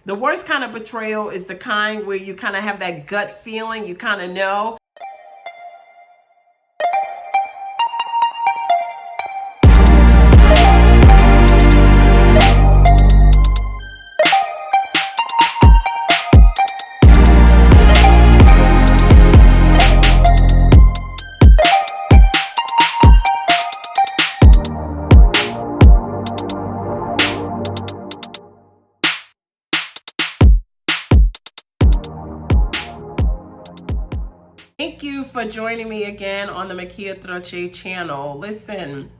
The worst kind of betrayal is the kind where you kind of have that gut feeling, you kind of know. Thank you for joining me again on the Mikia Troche channel. Listen,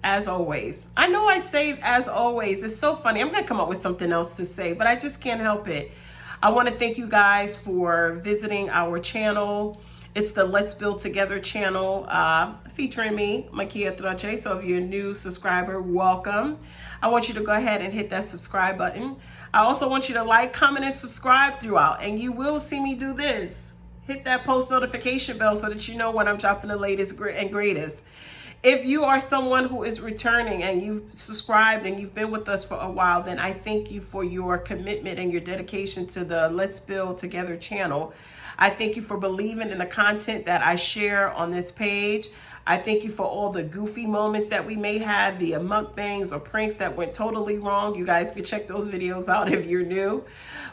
as always, I know I say as always, it's so funny. I'm going to come up with something else to say, but I just can't help it. I want to thank you guys for visiting our channel. It's the Let's Build Together channel featuring me, Mikia Troche. So if you're a new subscriber, welcome. I want you to go ahead and hit that subscribe button. I also want you to like, comment, and subscribe throughout, and you will see me do this. Hit that post notification bell so that you know when I'm dropping the latest and greatest. If you are someone who is returning and you've subscribed and you've been with us for a while, then I thank you for your commitment and your dedication to the Let's Build Together channel. I thank you for believing in the content that I share on this page. I thank you for all the goofy moments that we may have, the mukbangs or pranks that went totally wrong. You guys can check those videos out if you're new.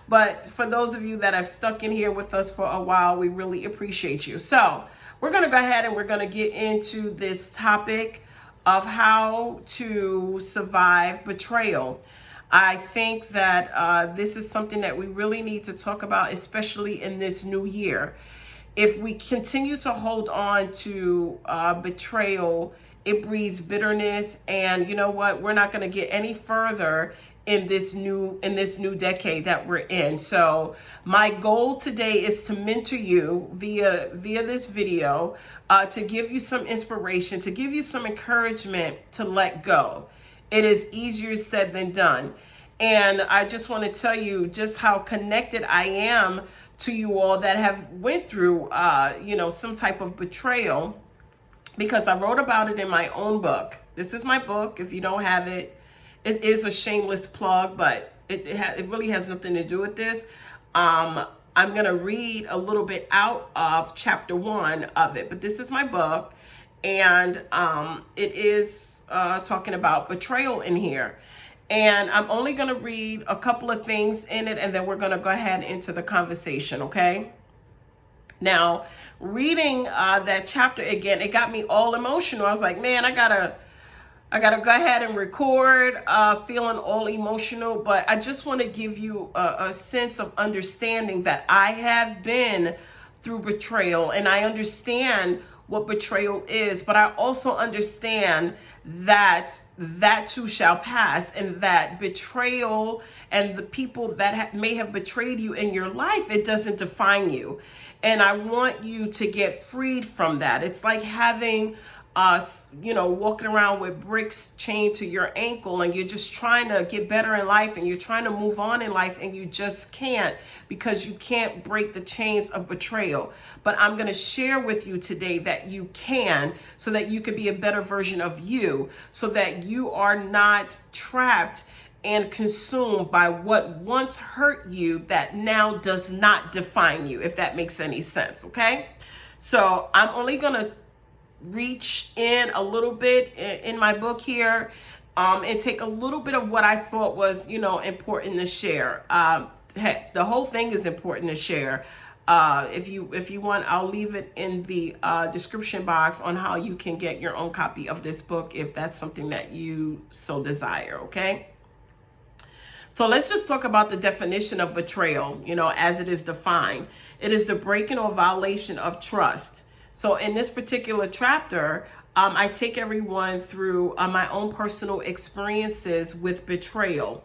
But for those of you that have stuck in here with us for a while, we really appreciate you. So we're going to go ahead and we're going to get into this topic of how to survive betrayal. I think that this is something that we really need to talk about, especially in this new year. If we continue to hold on to betrayal, it breeds bitterness, and you know what? We're not going to get any further in this new decade that we're in. So my goal today is to mentor you via this video, to give you some inspiration, to give you some encouragement to let go. It is easier said than done. And I just want to tell you just how connected I am to you all that have went through, some type of betrayal, because I wrote about it in my own book. This is my book. If you don't have it, it is a shameless plug, but it really has nothing to do with this. I'm going to read a little bit out of chapter 1 of it, but this is my book, and it is talking about betrayal in here. And I'm only going to read a couple of things in it, and then we're going to go ahead into the conversation, okay? Now, reading that chapter again, it got me all emotional. I was like, man, I gotta go ahead and record, feeling all emotional. But I just want to give you a sense of understanding that I have been through betrayal, and I understand what betrayal is, but I also understand that too shall pass, and that betrayal and the people that may have betrayed you in your life, it doesn't define you. And I want you to get freed from that. It's like having walking around with bricks chained to your ankle, and you're just trying to get better in life, and you're trying to move on in life, and you just can't, because you can't break the chains of betrayal. But I'm going to share with you today that you can, so that you could be a better version of you, so that you are not trapped and consumed by what once hurt you that now does not define you, if that makes any sense. Okay, so I'm only going to reach in a little bit in my book here, and take a little bit of what I thought was, important to share. Heck, the whole thing is important to share. If you want, I'll leave it in the description box on how you can get your own copy of this book, if that's something that you so desire. Okay. So let's just talk about the definition of betrayal, as it is defined. It is the breaking or violation of trust. So in this particular chapter, I take everyone through my own personal experiences with betrayal.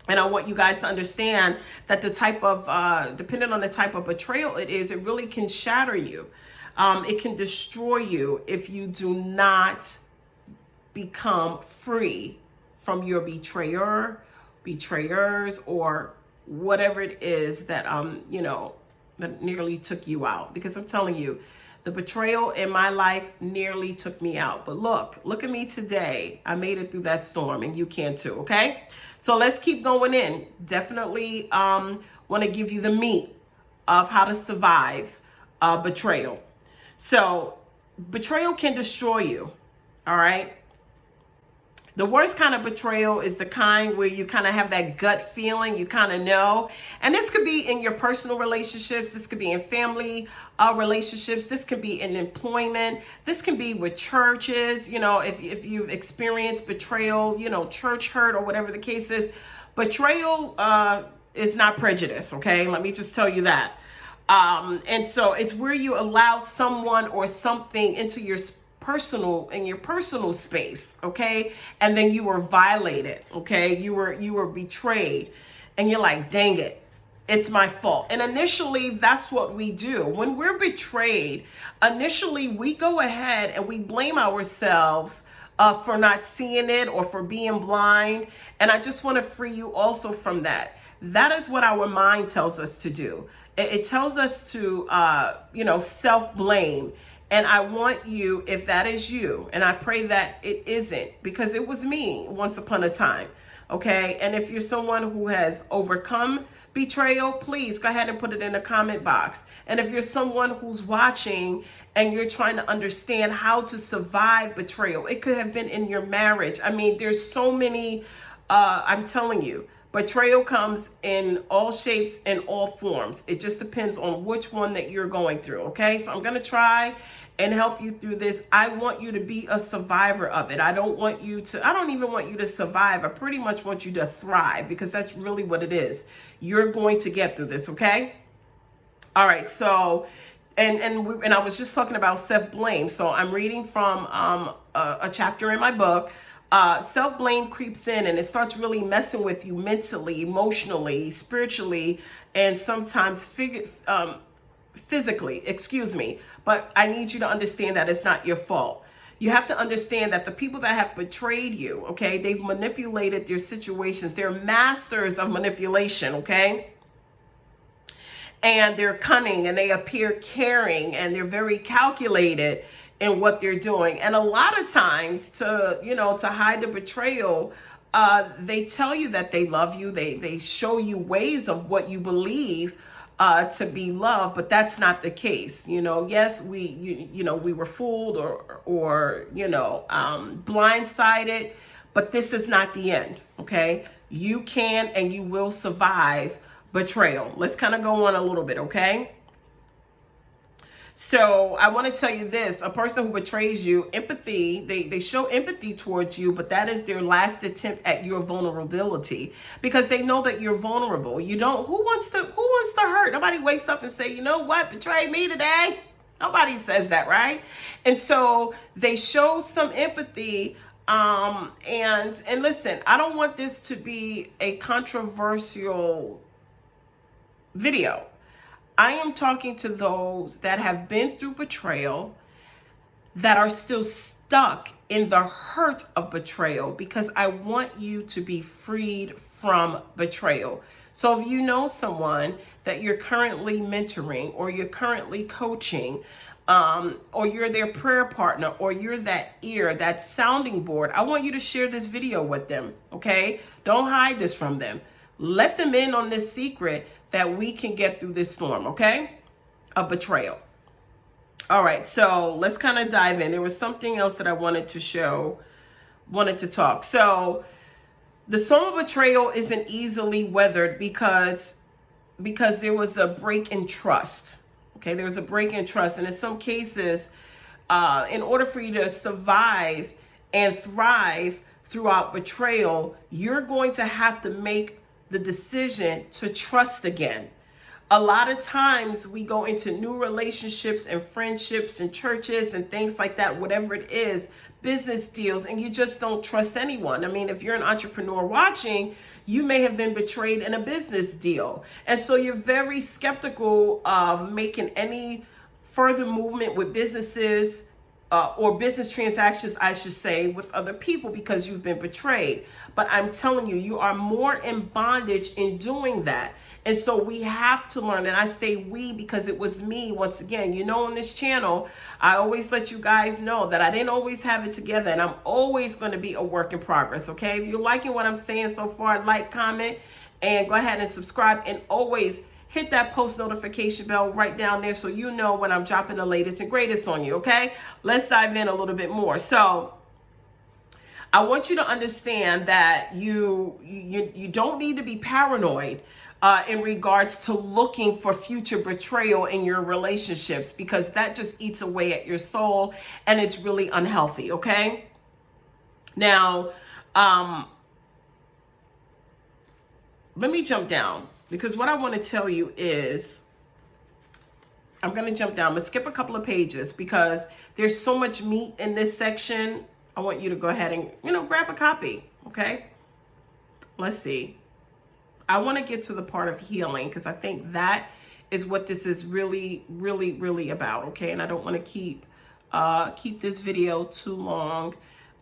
And I want you guys to understand that the type of, depending on the type of betrayal it is, it really can shatter you. It can destroy you if you do not become free from your betrayers, or whatever it is that, that nearly took you out. Because I'm telling you, The betrayal in my life nearly took me out. But look at me today. I made it through that storm, and you can too, okay? So let's keep going in. Definitely want to give you the meat of how to survive betrayal. So betrayal can destroy you, all right? The worst kind of betrayal is the kind where you kind of have that gut feeling, you kind of know. And this could be in your personal relationships. This could be in family relationships. This could be in employment. This can be with churches. You know, if you've experienced betrayal, you know, church hurt or whatever the case is. Betrayal is not prejudice, okay? Let me just tell you that. And so it's where you allowed someone or something into your personal space, okay? And then you were violated, okay? You were betrayed, and you're like, dang it, it's my fault. And initially, that's what we do. When we're betrayed, initially we go ahead and we blame ourselves for not seeing it or for being blind. And I just want to free you also from that. That is what our mind tells us to do. It tells us to, self-blame. And I want you, if that is you, and I pray that it isn't, because it was me once upon a time, okay? And if you're someone who has overcome betrayal, please go ahead and put it in the comment box. And if you're someone who's watching and you're trying to understand how to survive betrayal, it could have been in your marriage. I mean, there's so many, I'm telling you, betrayal comes in all shapes and all forms. It just depends on which one that you're going through, okay? So I'm going to try and help you through this. I want you to be a survivor of it. I don't even want you to survive. I pretty much want you to thrive, because that's really what it is. You're going to get through this, okay? All right, so, and I was just talking about self-blame. So I'm reading from a chapter in my book. Self-blame creeps in, and it starts really messing with you mentally, emotionally, spiritually, and sometimes physically, but I need you to understand that it's not your fault. You have to understand that the people that have betrayed you, okay, they've manipulated their situations. They're masters of manipulation, okay? And they're cunning, and they appear caring, and they're very calculated in what they're doing. And a lot of times to hide the betrayal, they tell you that they love you. They show you ways of what you believe to be love, but that's not the case. Yes, we were fooled or blindsided, but this is not the end, okay? You can and you will survive betrayal. Let's kind of go on a little bit, okay? So I want to tell you this: a person who betrays you, empathy, they show empathy towards you, but that is their last attempt at your vulnerability, because they know that you're vulnerable. Who wants to hurt? Nobody wakes up and say, you know what, betray me today. Nobody says that, right? And so they show some empathy. And listen, I don't want this to be a controversial video. I am talking to those that have been through betrayal, that are still stuck in the hurt of betrayal, because I want you to be freed from betrayal. So if you know someone that you're currently mentoring, or you're currently coaching, or you're their prayer partner, or you're that ear, that sounding board, I want you to share this video with them, okay? Don't hide this from them. Let them in on this secret that we can get through this storm, okay? Of betrayal. All right, so let's kind of dive in. There was something else that I wanted to talk. So the storm of betrayal isn't easily weathered because there was a break in trust. Okay, there was a break in trust. And in some cases, in order for you to survive and thrive throughout betrayal, you're going to have to make the decision to trust again. A lot of times we go into new relationships and friendships and churches and things like that, whatever it is, business deals, and you just don't trust anyone. I mean, if you're an entrepreneur watching, you may have been betrayed in a business deal. And so you're very skeptical of making any further movement with businesses or business transactions, I should say, with other people because you've been betrayed. But I'm telling you, you are more in bondage in doing that. And so we have to learn. And I say we because it was me. Once again, you know, on this channel, I always let you guys know that I didn't always have it together. And I'm always going to be a work in progress. Okay. If you're liking what I'm saying so far, like, comment, and go ahead and subscribe. And always hit that post notification bell right down there so you know when I'm dropping the latest and greatest on you. Okay. Let's dive in a little bit more. So I want you to understand that you don't need to be paranoid in regards to looking for future betrayal in your relationships, because that just eats away at your soul and it's really unhealthy. Okay. Now, let me jump down, because what I want to tell you is, I'm going to jump down. I'm going to skip a couple of pages because there's so much meat in this section. I want you to go ahead and, grab a copy. Okay. Let's see. I want to get to the part of healing, because I think that is what this is really, really, really about. Okay. And I don't want to keep this video too long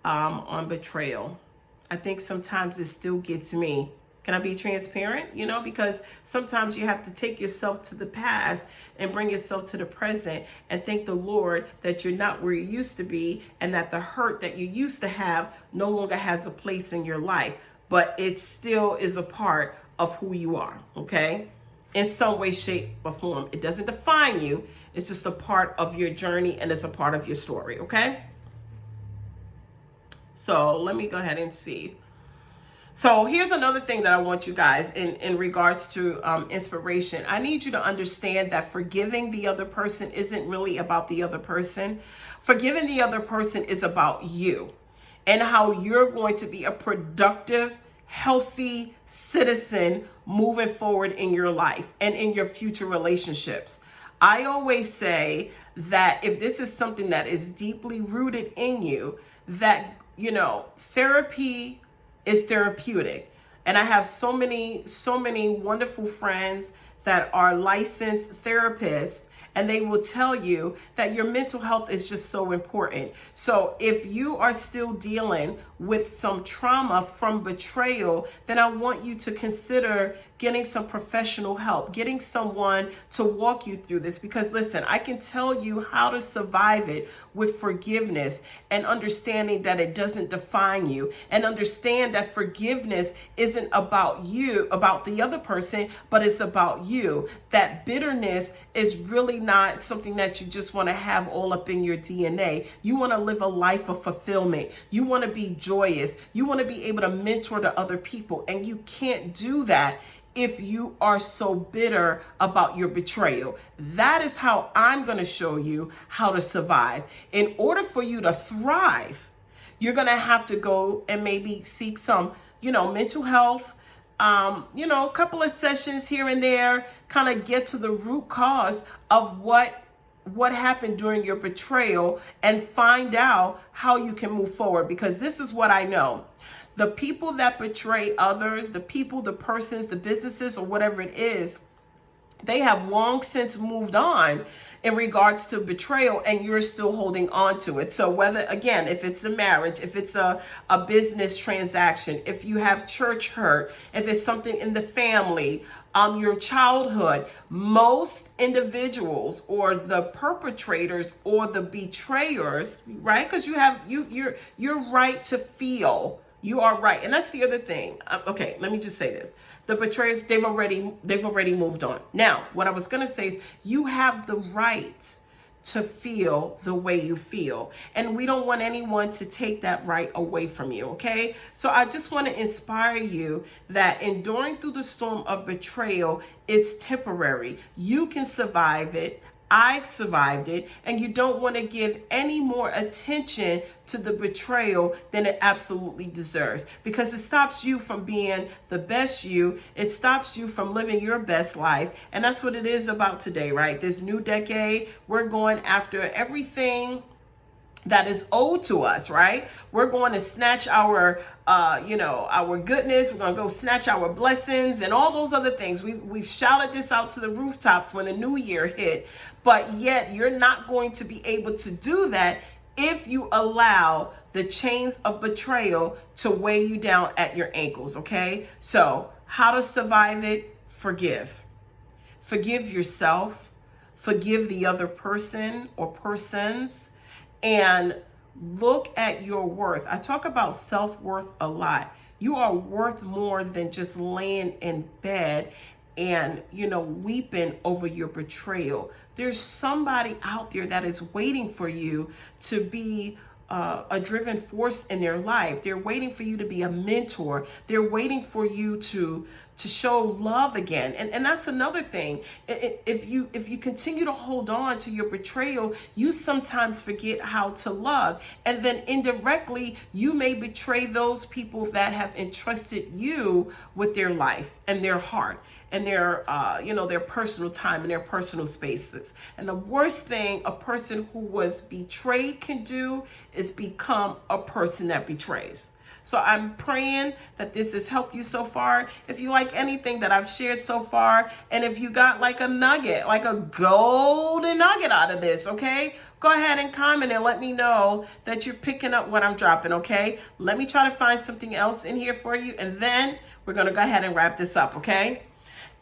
on betrayal. I think sometimes it still gets me. Can I be transparent? Because sometimes you have to take yourself to the past and bring yourself to the present and thank the Lord that you're not where you used to be, and that the hurt that you used to have no longer has a place in your life, but it still is a part of who you are. Okay. In some way, shape, or form. It doesn't define you. It's just a part of your journey, and it's a part of your story. Okay. So let me go ahead and see. So here's another thing that I want you guys in regards to inspiration. I need you to understand that forgiving the other person isn't really about the other person. Forgiving the other person is about you and how you're going to be a productive, healthy citizen moving forward in your life and in your future relationships. I always say that if this is something that is deeply rooted in you, that, therapy is therapeutic. And I have so many wonderful friends that are licensed therapists, and they will tell you that your mental health is just so important. So if you are still dealing with some trauma from betrayal, then I want you to consider getting some professional help, getting someone to walk you through this. Because listen, I can tell you how to survive it with forgiveness and understanding that it doesn't define you, and understand that forgiveness isn't about you, about the other person, but it's about you. That bitterness is really not something that you just want to have all up in your DNA. You want to live a life of fulfillment. You want to be joyous. You want to be able to mentor to other people. And you can't do that if you are so bitter about your betrayal. That is how I'm going to show you how to survive. In order for you to thrive, you're going to have to go and maybe seek some, mental health, a couple of sessions here and there, kind of get to the root cause of what happened during your betrayal and find out how you can move forward. Because this is what I know. The people that betray others, the people, the persons, the businesses, or whatever it is, they have long since moved on in regards to betrayal, and you're still holding on to it. So whether, again, if it's a marriage, if it's a business transaction, if you have church hurt, if it's something in the family, your childhood, most individuals or the perpetrators or the betrayers, right? Because you're right to feel. You are right. And that's the other thing. Okay, let me just say this. The betrayers, they've already moved on. Now, what I was going to say is you have the right to feel the way you feel. And we don't want anyone to take that right away from you, okay? So I just want to inspire you that enduring through the storm of betrayal is temporary. You can survive it. I've survived it, and you don't want to give any more attention to the betrayal than it absolutely deserves, because it stops you from being the best you. It stops you from living your best life. And that's what it is about today, right? This new decade, we're going after everything that is owed to us, right? We're going to snatch our goodness. We're going to go snatch our blessings and all those other things. We've shouted this out to the rooftops when the new year hit, but yet you're not going to be able to do that if you allow the chains of betrayal to weigh you down at your ankles, okay? So how to survive it? Forgive. Forgive yourself. Forgive the other person or persons. And look at your worth. I talk about self-worth a lot. You are worth more than just laying in bed and, weeping over your betrayal. There's somebody out there that is waiting for you to be a driven force in their life. They're waiting for you to be a mentor. They're waiting for you to show love again. And that's another thing. If you continue to hold on to your betrayal, you sometimes forget how to love. And then indirectly, you may betray those people that have entrusted you with their life and their heart and their personal time and their personal spaces. And the worst thing a person who was betrayed can do is become a person that betrays. So I'm praying that this has helped you so far. If you like anything that I've shared so far, and if you got like a nugget, like a golden nugget out of this, okay? Go ahead and comment and let me know that you're picking up what I'm dropping, okay? Let me try to find something else in here for you, and then we're going to go ahead and wrap this up, okay?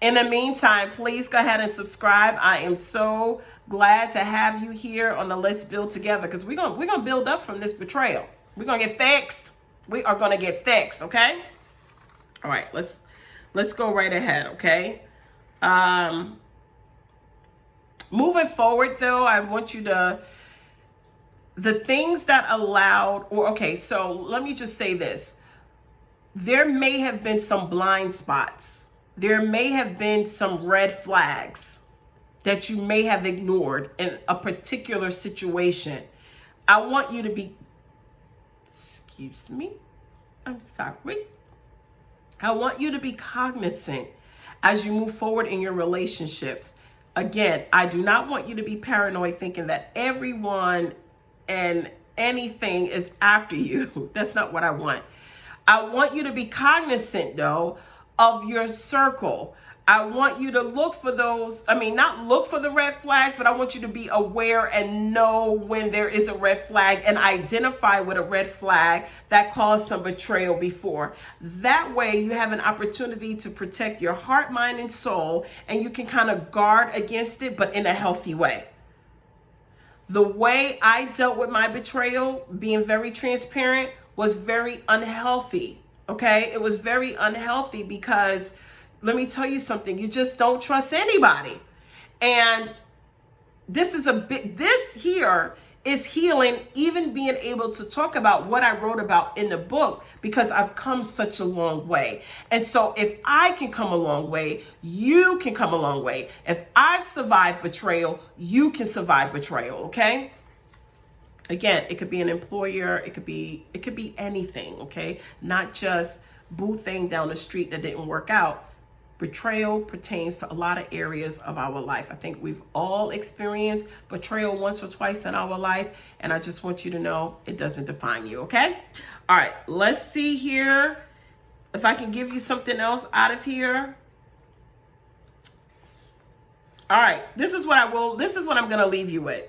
In the meantime, please go ahead and subscribe. I am so glad to have you here on the Let's Build Together, because we're gonna build up from this betrayal. We're going to get fixed. We are going to get fixed, okay? All right, let's go right ahead, okay? Moving forward, though, I want you to, the things that allowed, so let me just say this. There may have been some blind spots. There may have been some red flags that you may have ignored in a particular situation. I want you to be, excuse me, I'm sorry. I want you to be cognizant as you move forward in your relationships. Again, I do not want you to be paranoid thinking that everyone and anything is after you. That's not what I want. I want you to be cognizant, though, of your circle. I want you to look for those, not look for the red flags, but I want you to be aware and know when there is a red flag and identify with a red flag that caused some betrayal before. That way you have an opportunity to protect your heart, mind, and soul, and you can kind of guard against it, but in a healthy way. The way I dealt with my betrayal, being very transparent, was very unhealthy, okay? It was very unhealthy because let me tell you something. You just don't trust anybody. And this here is healing, even being able to talk about what I wrote about in the book, because I've come such a long way. And so if I can come a long way, you can come a long way. If I've survived betrayal, you can survive betrayal, okay? Again, it could be an employer, it could be anything, okay? Not just boo thing down the street that didn't work out. Betrayal pertains to a lot of areas of our life. I think we've all experienced betrayal once or twice in our life, and I just want you to know it doesn't define you, okay? All right, let's see here if I can give you something else out of here. All right, this is what I'm going to leave you with.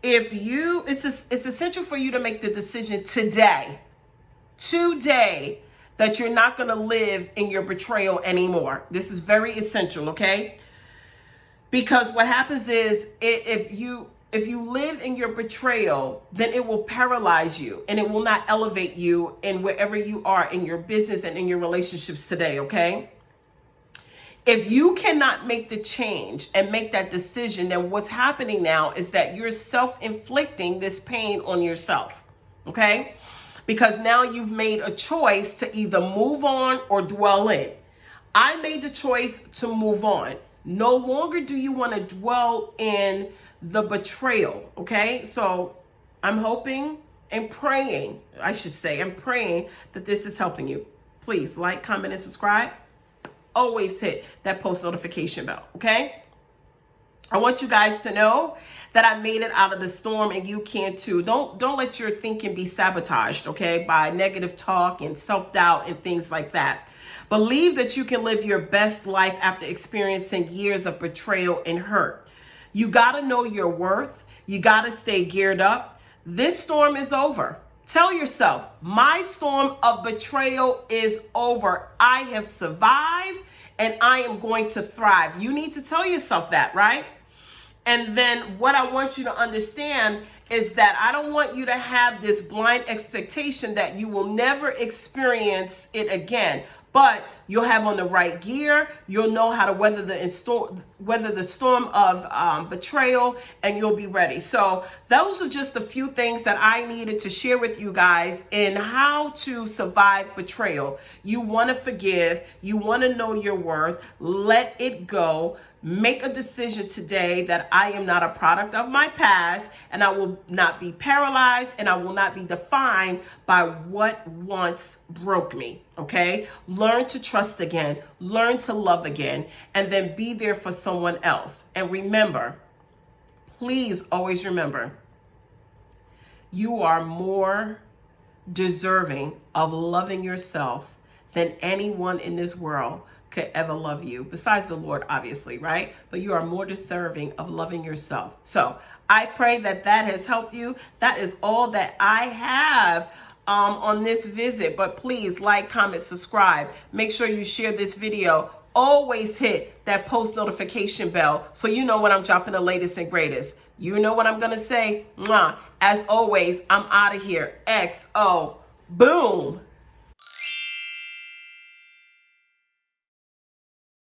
It's essential for you to make the decision today, that you're not going to live in your betrayal anymore. This is very essential, okay? Because what happens is if you live in your betrayal, then it will paralyze you and it will not elevate you in wherever you are in your business and in your relationships today, okay? If you cannot make the change and make that decision, then what's happening now is that you're self-inflicting this pain on yourself, okay? Because now you've made a choice to either move on or dwell in. I made the choice to move on. No longer do you want to dwell in the betrayal, okay? So I'm hoping and praying, I'm praying that this is helping you. Please like, comment, and subscribe. Always hit that post notification bell, okay? I want you guys to know that I made it out of the storm, and you can too. Don't let your thinking be sabotaged, okay, by negative talk and self-doubt and things like that. Believe that you can live your best life after experiencing years of betrayal and hurt. You got to know your worth. You got to stay geared up. This storm is over. Tell yourself, my storm of betrayal is over. I have survived and I am going to thrive. You need to tell yourself that, right? And then what I want you to understand is that I don't want you to have this blind expectation that you will never experience it again. But you'll have on the right gear. You'll know how to weather the storm of betrayal, and you'll be ready. So those are just a few things that I needed to share with you guys in how to survive betrayal. You want to forgive. You want to know your worth. Let it go. Make a decision today that I am not a product of my past, and I will not be paralyzed, and I will not be defined by what once broke me, okay? Learn to trust again, learn to love again, and then be there for someone else. And remember, please always remember, you are more deserving of loving yourself than anyone in this world could ever love you, besides the Lord, obviously, right? But you are more deserving of loving yourself. So I pray that that has helped you. That is all that I have on this visit. But please like, comment, subscribe. Make sure you share this video. Always hit that post notification bell so you know when I'm dropping the latest and greatest. You know what I'm going to say. Mwah. As always, I'm out of here. XO. Boom.